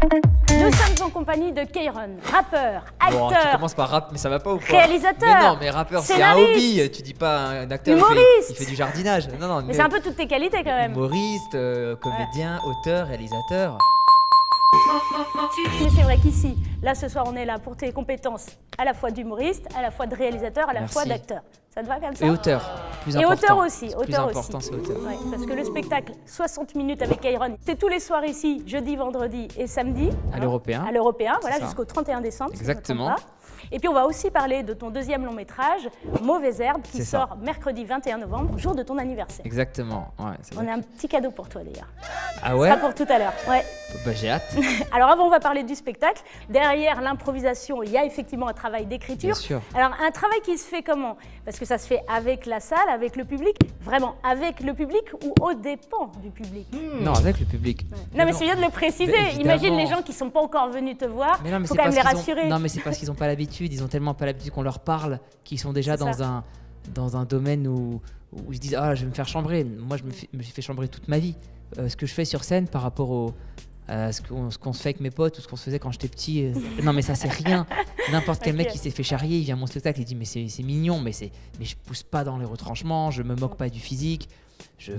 Nous sommes en compagnie de Kayron, rappeur, Bon, tu acteur, commences par rap, mais ça va pas ou quoi? réalisateur, Mais non, mais rappeur, c'est un scénariste, hobby. Tu dis pas un acteur, humoriste. il fait du jardinage. Non, non, mais c'est un peu toutes tes qualités quand même. humoriste, comédien, auteur, réalisateur. Mais c'est vrai qu'ici, là ce soir, on est là pour tes compétences à la fois d'humoriste, à la fois de réalisateur, à la Merci. fois d'acteur. Ça te va comme ça? Et auteur, plus Et important. auteur aussi, Plus auteur important, aussi. c'est auteur. Ouais, parce que le spectacle 60 minutes avec Kayron, c'est tous les soirs ici, jeudi, vendredi et samedi. À l'Européen. À l'Européen, voilà, ça. jusqu'au 31 décembre. si je me trompe Exactement. pas. Et puis on va aussi parler de ton deuxième long métrage, Mauvaise Herbe, qui C'est ça. sort mercredi 21 novembre, jour de ton anniversaire. Exactement. Ouais, c'est On vrai. a un petit cadeau pour toi d'ailleurs. Ah Ce ouais? sera pour tout à l'heure. Ouais. Bah, j'ai hâte. Alors avant, on va parler du spectacle. Derrière l'improvisation, il y a effectivement un travail d'écriture. Bien sûr. Alors un travail qui se fait comment? Parce que ça se fait avec la salle, avec le public, vraiment avec le public ou aux dépens du public? Non, avec le public. Non mais c'est bien de le préciser. Mais évidemment. Imagine les gens qui sont pas encore venus te voir. Mais non, mais Faut c'est quand même les parce qu'ils ont- rassurer. Non, mais c'est parce qu'ils n'ont pas l'habitude. Ils ont tellement pas l'habitude qu'on leur parle qu'ils sont déjà C'est ça. dans un domaine où ils se disent ah je vais me faire chambrer. Moi me suis fait chambrer toute ma vie. Ce que je fais sur scène par rapport à ce qu'on se fait avec mes potes ou ce qu'on se faisait quand j'étais petit. Non mais ça c'est rien. N'importe quel mec Ok. qui s'est fait charrier, il vient à mon spectacle, il dit mais c'est mignon, mais je pousse pas dans les retranchements, je me moque pas du physique. Je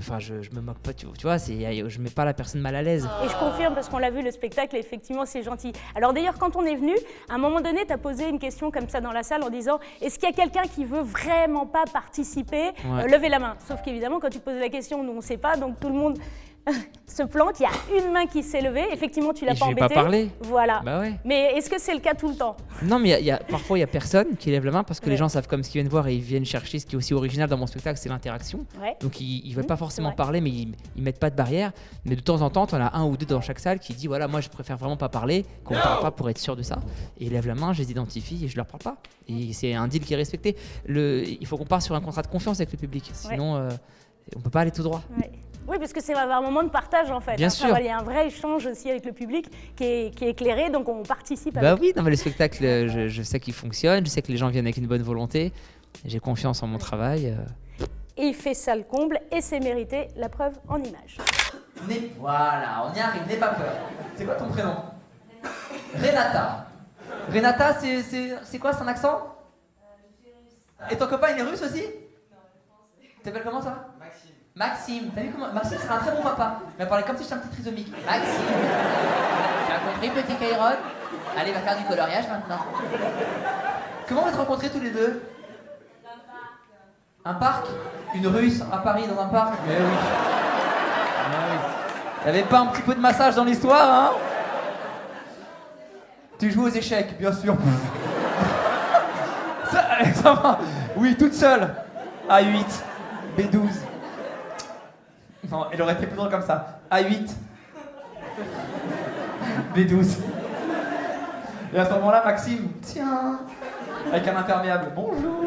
me moque pas, tu vois, je mets pas la personne mal à l'aise. Et je confirme parce qu'on l'a vu le spectacle et effectivement c'est gentil. Alors d'ailleurs quand on est venu, à un moment donné tu as posé une question comme ça dans la salle en disant est-ce qu'il y a quelqu'un qui veut vraiment pas participer? Ouais. Levez la main. Sauf qu'évidemment quand tu poses la question nous on sait pas donc tout le monde se plante. Il y a une main qui s'est levée. Effectivement tu l'as Et pas je vais embêté. pas parler. Voilà. Bah ouais. Mais est-ce que c'est le cas tout le temps? Non, mais parfois il y a personne qui lève la main parce que Ouais. les gens savent comme ce qu'ils viennent voir et ils viennent chercher. Ce qui est aussi original dans mon spectacle, c'est l'interaction. Ouais. Donc ils veulent pas forcément vrai. parler, mais ils mettent pas de barrière. Mais de temps en temps, on a un ou deux dans chaque salle qui dit voilà, moi je préfère vraiment pas parler, qu'on ne parle pas pour être sûr de ça. Et ils lèvent la main, je les identifie et je leur parle pas. Et c'est un deal qui est respecté. Il faut qu'on parte sur un contrat de confiance avec le public, sinon on peut pas aller tout droit. Ouais. Oui, parce que c'est un moment de partage en fait. Bien Enfin, sûr. Il y a un vrai échange aussi avec le public qui est éclairé, donc on participe Bah avec. oui, non mais le spectacle, je sais qu'il fonctionne, je sais que les gens viennent avec une bonne volonté. J'ai confiance en mon travail. Et il fait ça le comble et c'est mérité, la preuve en image. Voilà, on y arrive, n'aie pas peur. C'est quoi ton prénom? Renata. Renata, c'est quoi son accent? Et ton copain il est russe aussi? T'appelles comment toi? Maxime, t'as vu comment? Maxime serait un très bon papa. Il va parler comme si j'étais un petit trisomique. Maxime, tu as compris petit Kayron? Allez, va faire du coloriage maintenant. Comment vous êtes rencontrés tous les deux? Un parc? Une russe à Paris dans un parc? Mais oui. Y'avait pas un petit peu de massage dans l'histoire, hein? Tu joues aux échecs, bien sûr. Ça va. Oui, toute seule. A8, B12. Non, elle aurait été plus drôle comme ça. A8, B12. Et à ce moment-là, Maxime, tiens, avec un imperméable. Bonjour.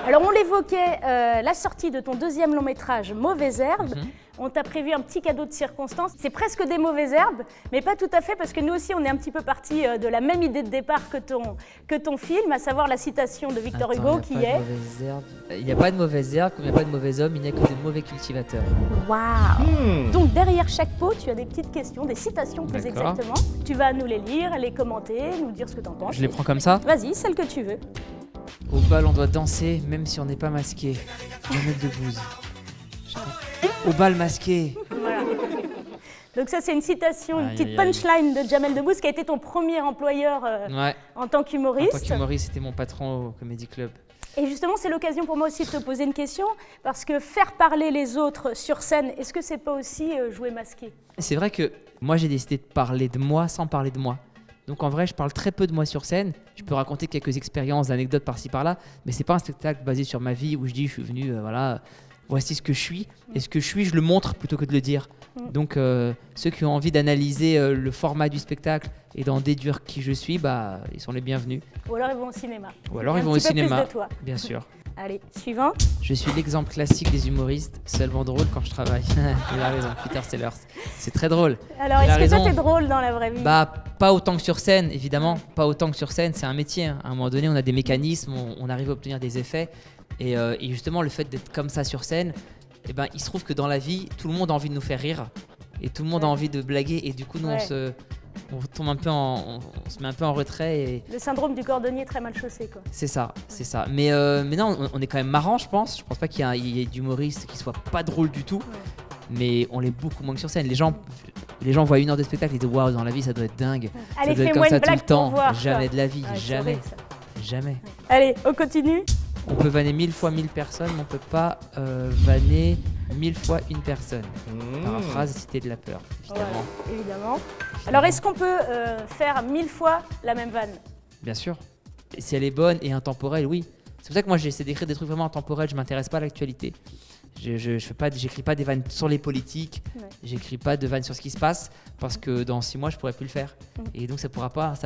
Alors on l'évoquait, la sortie de ton deuxième long métrage, Mauvaise Herbe. On t'a prévu un petit cadeau de circonstance. C'est presque des mauvaises herbes, mais pas tout à fait, parce que nous aussi, on est un petit peu parti de la même idée de départ que ton film, à savoir la citation de Victor Hugo qui est... Il n'y a pas de mauvaise herbe, comme il n'y a pas de mauvais homme, il n'y a que de mauvais cultivateurs. Waouh. Donc derrière chaque pot, tu as des petites questions, des citations plus D'accord. exactement. Tu vas nous les lire, les commenter, nous dire ce que tu en penses. Je les prends comme ça. Vas-y, celle que tu veux. Au bal, on doit danser, même si on n'est pas masqué. Jamel Debbouze. Au bal masqué. Voilà. Donc ça, c'est une citation, une Aïe, petite aïe, aïe. punchline de Jamel Debbouze, qui a été ton premier employeur Ouais. en tant En qu'humoriste. tant qu'humoriste, c'était mon patron au Comedy Club. Et justement, c'est l'occasion pour moi aussi de te poser une question, parce que faire parler les autres sur scène, est-ce que c'est pas aussi jouer masqué? C'est vrai que moi, j'ai décidé de parler de moi sans parler de moi. Donc en vrai, je parle très peu de moi sur scène. Je peux raconter quelques expériences, anecdotes par-ci par-là, mais c'est pas un spectacle basé sur ma vie où je dis je suis venu, voilà, voici ce que je suis. Et ce que je suis, je le montre plutôt que de le dire. Donc ceux qui ont envie d'analyser le format du spectacle et d'en déduire qui je suis, bah ils sont les bienvenus. Ou alors ils vont au cinéma. Ou alors Un ils vont au petit peu plus cinéma, de toi. bien sûr. Allez, suivant. Je suis l'exemple classique des humoristes, seulement drôle quand je travaille. Il a raison, Peter Sellers. C'est très drôle. Alors, Il a est-ce que toi, raison. t'es drôle dans la vraie vie? Bah, pas autant que sur scène, évidemment. Pas autant que sur scène, c'est un métier. Hein. À un moment donné, on a des mécanismes, on arrive à obtenir des effets. Et justement, le fait d'être comme ça sur scène, eh ben, il se trouve que dans la vie, tout le monde a envie de nous faire rire. Et tout le monde a envie de blaguer. Et du coup, nous, Ouais. on tombe un peu on se met un peu en retrait et Le syndrome du cordonnier très mal chaussé, quoi. c'est ça. Mais non, on est quand même marrant, je pense. Je pense pas qu'il y ait d'humoristes qui soient pas drôles du tout, mais on l'est beaucoup moins que sur scène. Les gens voient 1 heure de spectacle et disent waouh, dans la vie ça doit être dingue. Allez, ça doit être fais-moi comme ça une tout le blague temps. pour voir. Jamais ça. de la vie, C'est jamais, horrible, ça. jamais. Allez, on continue. On peut vanner 1000 fois 1000 personnes, mais on peut pas vanner 1000 fois une personne. Paraphrase, cité de la peur, évidemment. Voilà, évidemment. Alors, est-ce qu'on peut faire 1000 fois la même vanne? Bien sûr. Et si elle est bonne et intemporelle, oui. C'est pour ça que moi j'essaie d'écrire des trucs vraiment intemporels, je m'intéresse pas à l'actualité. J'écris pas des vannes sur les politiques, j'écris pas de vannes sur ce qui se passe, parce que dans 6 mois je pourrais plus le faire. Et donc ça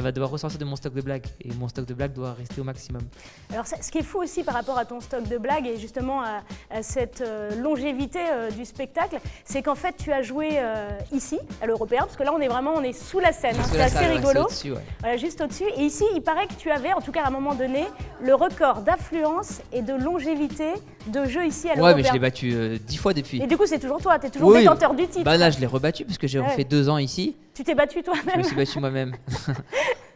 va devoir ressortir de mon stock de blagues, et mon stock de blagues doit rester au maximum. Alors, ce qui est fou aussi par rapport à ton stock de blagues et justement à cette longévité du spectacle, c'est qu'en fait tu as joué ici, à l'Européen, parce que là on est sous la scène, hein, Sous c'est la assez salle, ouais, rigolo. c'est au-dessus, ouais. Voilà, juste au-dessus. Et ici, il paraît que tu avais, en tout cas à un moment donné, le record d'affluence et de longévité de jeu ici à l'Européen. Ouais, mais je l'ai battu 10 fois depuis. Et du coup, c'est toujours toi, t'es toujours Oui. détenteur du titre. Bah là je l'ai rebattu parce que j'ai refait 2 ans ici, Tu t'es battu je me toi-même. suis battu moi-même.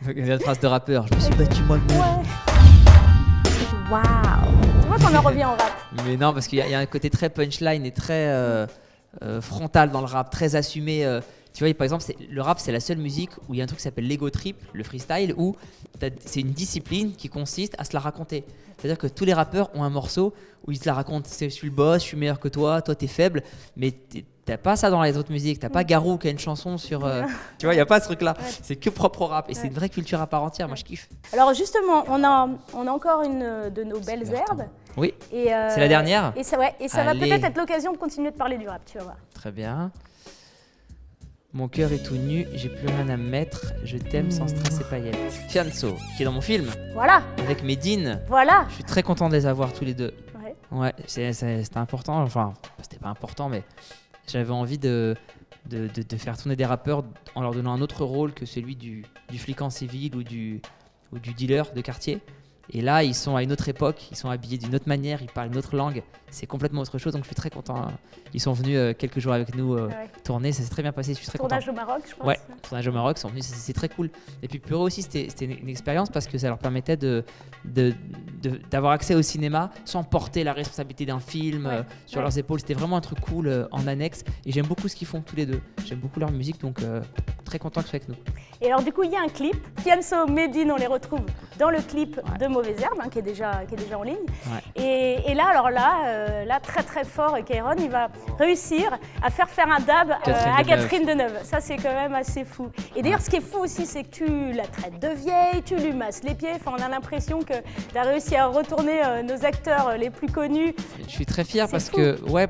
Donc, une phrase de rappeur, je me suis battu moi-même. Waouh. Tu vois qu'on en revient au rap. Mais non, parce qu'il y a un côté très punchline et très frontal dans le rap, très assumé. Tu vois, par exemple, le rap, c'est la seule musique où il y a un truc qui s'appelle l'ego trip, le freestyle, où c'est une discipline qui consiste à se la raconter. C'est-à-dire que tous les rappeurs ont un morceau où ils se la racontent. Je suis le boss, je suis meilleur que toi t'es faible, mais t'as pas ça dans les autres musiques. T'as pas Garou qui a une chanson sur. Tu vois, il y a pas ce truc-là. C'est que propre au rap et c'est une vraie culture à part entière. Moi, je kiffe. Alors justement, on a encore une de nos belles herbes. Oui. Et, C'est la dernière. Et ça va Allez. peut-être être l'occasion de continuer de parler du rap, tu vas voir. Très bien. Mon cœur est tout nu, j'ai plus rien à me mettre, je t'aime sans stress et paillettes. Fianso, qui est dans mon film, Voilà, avec Medine. voilà. Je suis très content de les avoir tous les deux. Ouais. Ouais, c'était important, enfin, c'était pas important, mais j'avais envie de faire tourner des rappeurs en leur donnant un autre rôle que celui du flic en civil ou du dealer de quartier. Et là, ils sont à une autre époque, ils sont habillés d'une autre manière, ils parlent une autre langue, c'est complètement autre chose, donc je suis très content. Ils sont venus quelques jours avec nous tourner, ça s'est très bien passé, je suis très Tournage content. au Maroc, je crois. Ouais, tournage au Maroc, ils sont venus, c'est très cool. Et puis pour eux aussi, c'était une expérience parce que ça leur permettait d'avoir accès au cinéma sans porter la responsabilité d'un film sur leurs épaules. C'était vraiment un truc cool en annexe. Et j'aime beaucoup ce qu'ils font tous les deux. J'aime beaucoup leur musique, donc très content qu'ils soient avec nous. Et alors du coup, il y a un clip. Fianso, Medine, on les retrouve dans le clip de Mauvaise Herbe, qui est déjà en ligne. Ouais. Et là, alors là, très très fort, Kairon, il va réussir à faire un dab à Catherine Deneuve. Ça, c'est quand même assez fou. Et d'ailleurs, ce qui est fou aussi, c'est que tu la traites de vieille, tu lui masses les pieds. Enfin, on a l'impression que tu as réussi à retourner nos acteurs les plus connus. Je suis très fier parce fou.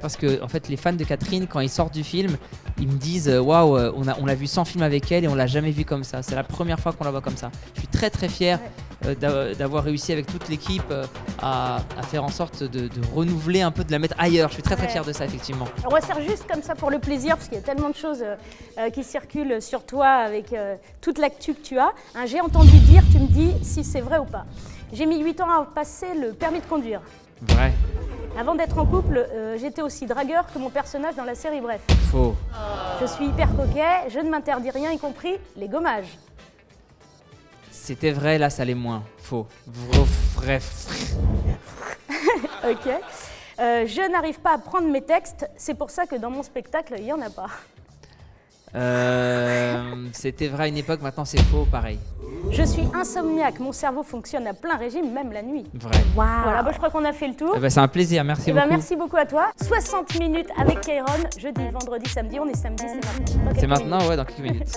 parce que en fait, les fans de Catherine, quand ils sortent du film, ils me disent waouh, on l'a vu 100 films avec elle et on l'a jamais vu comme ça. C'est la première fois qu'on la voit comme ça. Je suis très très fier d'avoir réussi avec toute l'équipe à faire en sorte de renouveler un peu, de la mettre ailleurs. Je suis très très fier de ça, effectivement. Alors, on va faire juste comme ça pour le plaisir, parce qu'il y a tellement de choses qui circulent sur toi avec toute l'actu que tu as. J'ai entendu dire, tu me dis si c'est vrai ou pas. J'ai mis 8 ans à passer le permis de conduire. Vrai. Avant d'être en couple, j'étais aussi dragueur que mon personnage dans la série Bref. Faux. Je suis hyper coquet, je ne m'interdis rien, y compris les gommages. C'était vrai, là ça l'est moins. Faux. Vrai. Ok. Je n'arrive pas à prendre mes textes, c'est pour ça que dans mon spectacle, il n'y en a pas. C'était vrai à une époque, maintenant c'est faux, pareil. Je suis insomniaque, mon cerveau fonctionne à plein régime, même la nuit. Vrai. Voilà, je crois qu'on a fait le tour. C'est un plaisir, merci beaucoup. Merci beaucoup à toi. 60 minutes avec Kairon, jeudi, vendredi, samedi. On est samedi, c'est maintenant. C'est maintenant, ouais, dans quelques minutes.